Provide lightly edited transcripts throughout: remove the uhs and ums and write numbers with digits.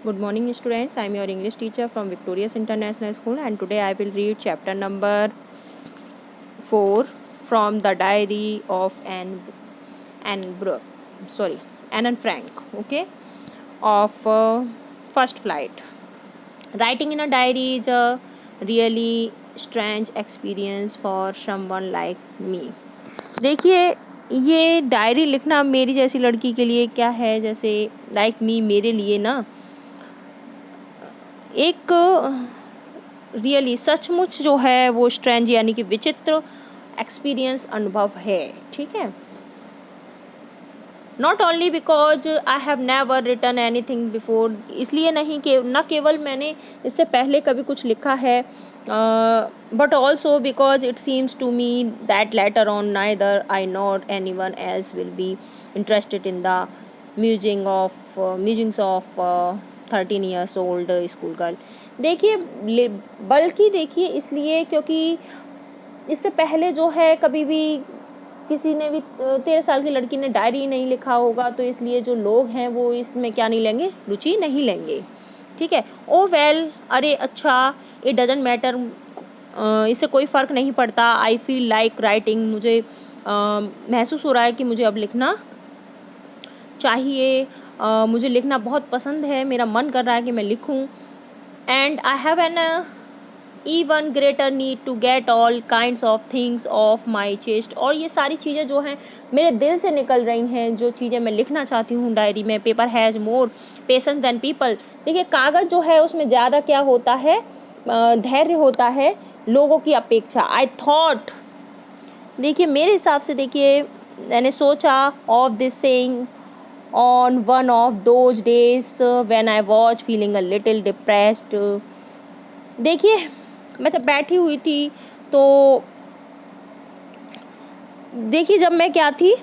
Good morning, students. I am your English teacher from Victorious International School, and today I will read chapter number 4 from the diary of Anne Frank. Okay, of first flight. Writing in a diary is a really strange experience for someone like me. देखिए, ये diary लिखना मेरी जैसी लड़की के लिए क्या है, जैसे लाइक मी मेरे लिए ना एक रियली सचमुच जो है वो स्ट्रेंज यानी कि विचित्र एक्सपीरियंस अनुभव है. ठीक है. Not only because I have never written anything before, इसलिए नहीं कि न केवल मैंने इससे पहले कभी कुछ लिखा है, but also because it seems to me that later on neither I nor anyone else will be interested in the musings of 13 years old school girl. देखिए, बल्कि देखिए इसलिए क्योंकि इससे पहले जो है कभी भी किसी ने भी 13 साल की लड़की ने डायरी नहीं लिखा होगा, तो इसलिए जो लोग हैं वो इसमें क्या नहीं लेंगे, रुचि नहीं लेंगे. ठीक है. ओ वेल, अरे अच्छा, इट डजंट मैटर, इससे कोई फ़र्क नहीं पड़ता. आई फील लाइक राइटिंग, मुझे महसूस हो रहा है कि मुझे अब लिखना चाहिए. मुझे लिखना बहुत पसंद है, मेरा मन कर रहा है कि मैं लिखूं. And I have an even greater need to get all kinds of things off my chest. और ये सारी चीज़ें जो हैं मेरे दिल से निकल रही हैं, जो चीज़ें मैं लिखना चाहती हूँ डायरी में. Paper has more patience than people. देखिए, कागज़ जो है उसमें ज़्यादा क्या होता है, धैर्य होता है लोगों की अपेक्षा. आई थॉट, देखिए मेरे हिसाब से, देखिए मैंने सोचा of this saying on one of those days when I was feeling a little depressed. देखिए, मैं जब बैठी हुई थी तो देखिए जब मैं क्या थी,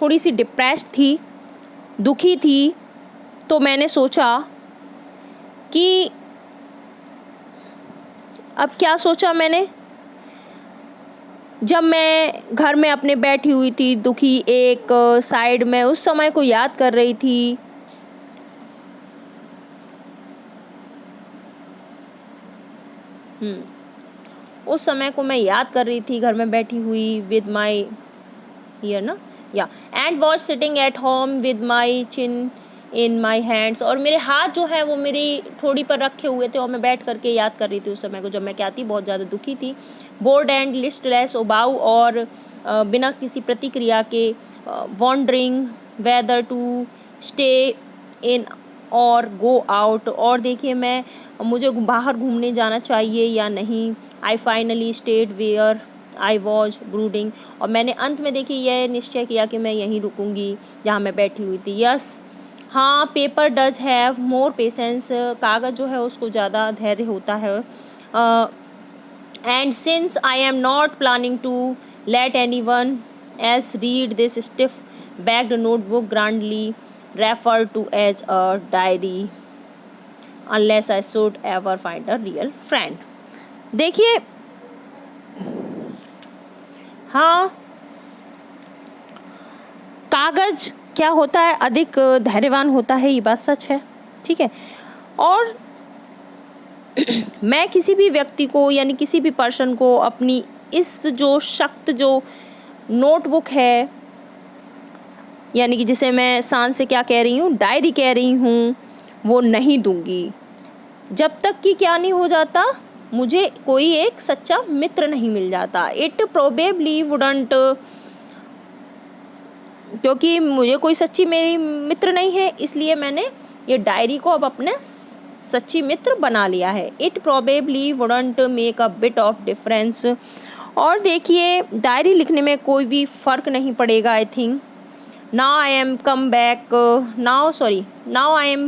थोड़ी सी डिप्रेस्ड थी, दुखी थी, तो मैंने सोचा कि अब क्या सोचा मैंने, जब मैं घर में अपने बैठी हुई थी दुखी एक साइड में उस समय को याद कर रही थी. उस समय को मैं याद कर रही थी घर में बैठी हुई विद माई हियर ना या and was sitting at home with my chin in my hands. और मेरे हाथ जो है वो मेरी ठोड़ी पर रखे हुए थे और मैं बैठ करके याद कर रही थी उस समय को, जब मैं क्या थी, बहुत ज़्यादा दुखी थी, बोर्ड एंड लिस्टलेस, उबाऊ और बिना किसी प्रतिक्रिया के, wondering whether to stay in और गो आउट. और देखिए, मुझे बाहर घूमने जाना चाहिए या नहीं. I finally stayed where I was brooding. और मैंने अंत में देखिए यह निश्चय किया कि मैं यहीं रुकूंगी जहाँ मैं बैठी हुई थी. यस, हाँ, paper does have more patience, कागज़ जो है उसको ज़्यादा धैर्य होता है. And since I am not planning to let anyone else read this stiff backed notebook grandly referred to as a diary unless I should ever find a real friend. देखिए, हाँ, कागज क्या होता है, अधिक धैर्यवान होता है, ये बात सच है. ठीक है. और मैं किसी भी व्यक्ति को यानी किसी भी पर्सन को अपनी इस जो सख्त जो नोटबुक है, यानी कि जिसे मैं शान से क्या कह रही हूँ, डायरी कह रही हूँ, वो नहीं दूंगी जब तक कि क्या नहीं हो जाता, मुझे कोई एक सच्चा मित्र नहीं मिल जाता. इट प्रोबेबली वुडंट, क्योंकि मुझे कोई सच्ची मेरी मित्र नहीं है, इसलिए मैंने ये डायरी को अब अपने सच्ची मित्र बना लिया है. It probably wouldn't make a bit of difference. और देखिए, डायरी लिखने में कोई भी फ़र्क नहीं पड़ेगा. I think now I am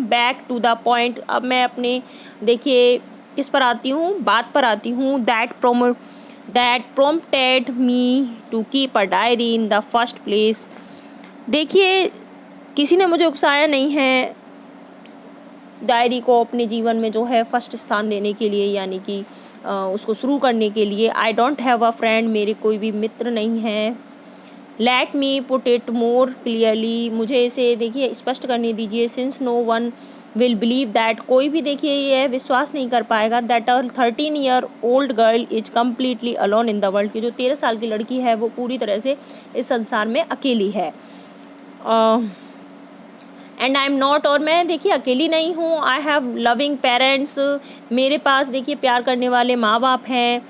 back to the point. अब मैं अपने, देखिए किस पर आती हूँ, बात पर आती हूँ. that prompted me to keep a diary in the first place. देखिए, किसी ने मुझे उकसाया नहीं है डायरी को अपने जीवन में जो है फर्स्ट स्थान देने के लिए, यानी कि उसको शुरू करने के लिए. I don't have a friend, मेरे कोई भी मित्र नहीं है. Let me put it more clearly, मुझे इसे देखिए स्पष्ट करने दीजिए. Since no one will believe that, कोई भी देखिए ये विश्वास नहीं कर पाएगा that a 13-year-old girl is completely alone in the world, की जो 13 साल की लड़की है वो पूरी तरह से इस संसार में अकेली है। एंड आई एम नॉट, और मैं देखिए अकेली नहीं हूँ। आई हैव लविंग पेरेंट्स, मेरे पास देखिए प्यार करने वाले माँ बाप हैं।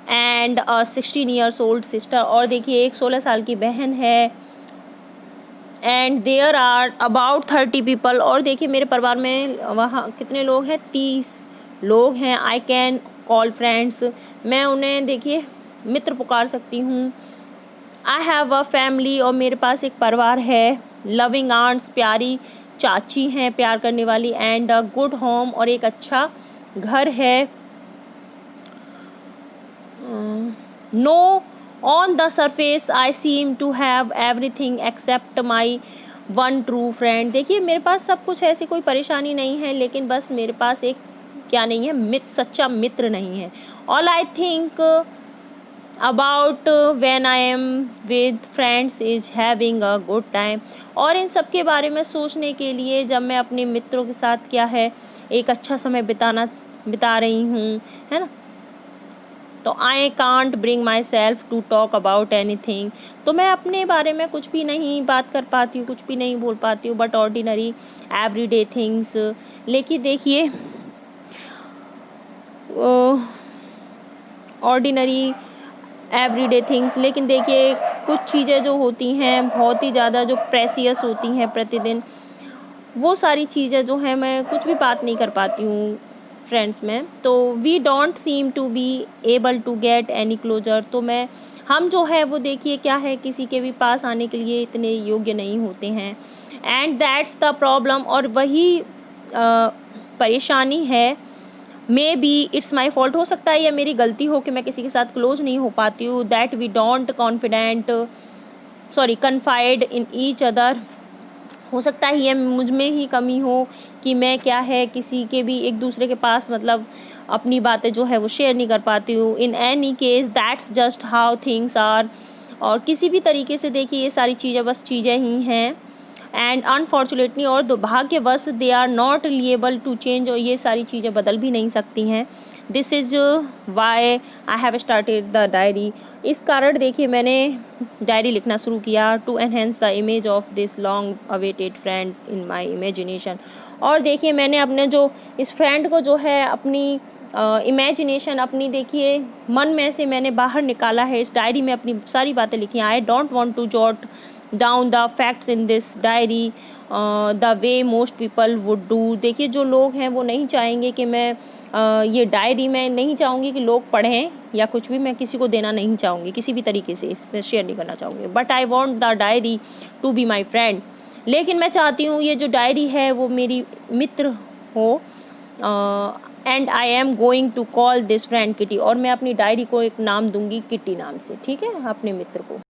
एंड 16 years old सिस्टर, और देखिए एक 16 साल की बहन है। And there are about 30 people, और देखिए मेरे परिवार में वहाँ कितने लोग हैं, 30 लोग हैं। आई कैन कॉल फ्रेंड्स, मैं उन्हें देखिए मित्र पुकार सकती हूँ। आई हैव अ फैमिली, और मेरे पास एक परिवार है। लविंग आंट्स, प्यारी चाची हैं प्यार करने वाली। एंड अ गुड होम, और एक अच्छा घर है। No, on the surface I seem to have everything except my one true friend, देखिए मेरे पास सब कुछ, ऐसी कोई परेशानी नहीं है, लेकिन बस मेरे पास एक क्या नहीं है, सच्चा मित्र नहीं है। All I think about when I am with friends is having a good time, और इन सब के बारे में सोचने के लिए जब मैं अपने मित्रों के साथ क्या है एक अच्छा समय बिता रही हूँ, है ना। तो I can't bring myself to talk about anything, तो मैं अपने बारे में कुछ भी नहीं बात कर पाती हूँ, कुछ भी नहीं बोल पाती हूँ, but ordinary every day things. लेकिन देखिए ऑर्डिनरी एवरीडे थिंग्स, लेकिन देखिए कुछ चीज़ें जो होती हैं बहुत ही ज़्यादा जो प्रेसियस होती हैं प्रतिदिन, वो सारी चीज़ें जो हैं मैं कुछ भी बात नहीं कर पाती हूँ फ्रेंड्स में। तो we don't seem to be able to get any closer, तो हम जो है वो देखिए क्या है किसी के भी पास आने के लिए इतने योग्य नहीं होते हैं। एंड दैट्स द प्रॉब्लम, और वही परेशानी है। May be it's my fault, हो सकता है या मेरी गलती हो कि मैं किसी के साथ क्लोज नहीं हो पाती हूँ। That we don't confide in each other, हो सकता है ये मुझ में ही कमी हो कि मैं क्या है किसी के भी एक दूसरे के पास मतलब अपनी बातें जो है वो शेयर नहीं कर पाती हूँ। In any case that's just how things are, और किसी भी तरीके से देखिए ये सारी चीज़ें बस चीज़ें ही हैं। एंड अनफॉर्चुनेटली, और दुर्भाग्यवश, they are not liable to change, और ये सारी चीज़ें बदल भी नहीं सकती हैं। This is why I have started the diary, इस कारण देखिए मैंने डायरी लिखना शुरू किया। To enhance the image of this long awaited friend in my imagination, और देखिए मैंने अपने जो इस फ्रेंड को जो है अपनी इमेजिनेशन अपनी देखिए मन में से मैंने बाहर निकाला है। इस डायरी में अपनी सारी बातें लिखी हैं। I don't want to jot down the facts in this diary the way most people would do, देखिए जो लोग हैं वो नहीं चाहेंगे कि मैं ये डायरी में नहीं चाहूँगी कि लोग पढ़ें या कुछ भी, मैं किसी को देना नहीं चाहूँगी, किसी भी तरीके से इसमें शेयर नहीं करना चाहूँगी। But I want the diary to be my friend, लेकिन मैं चाहती हूँ ये जो डायरी है वो मेरी मित्र हो। And I am going to call this friend Kitty, और मैं अपनी डायरी को एक नाम दूंगी किटी नाम से, ठीक है, अपने मित्र को।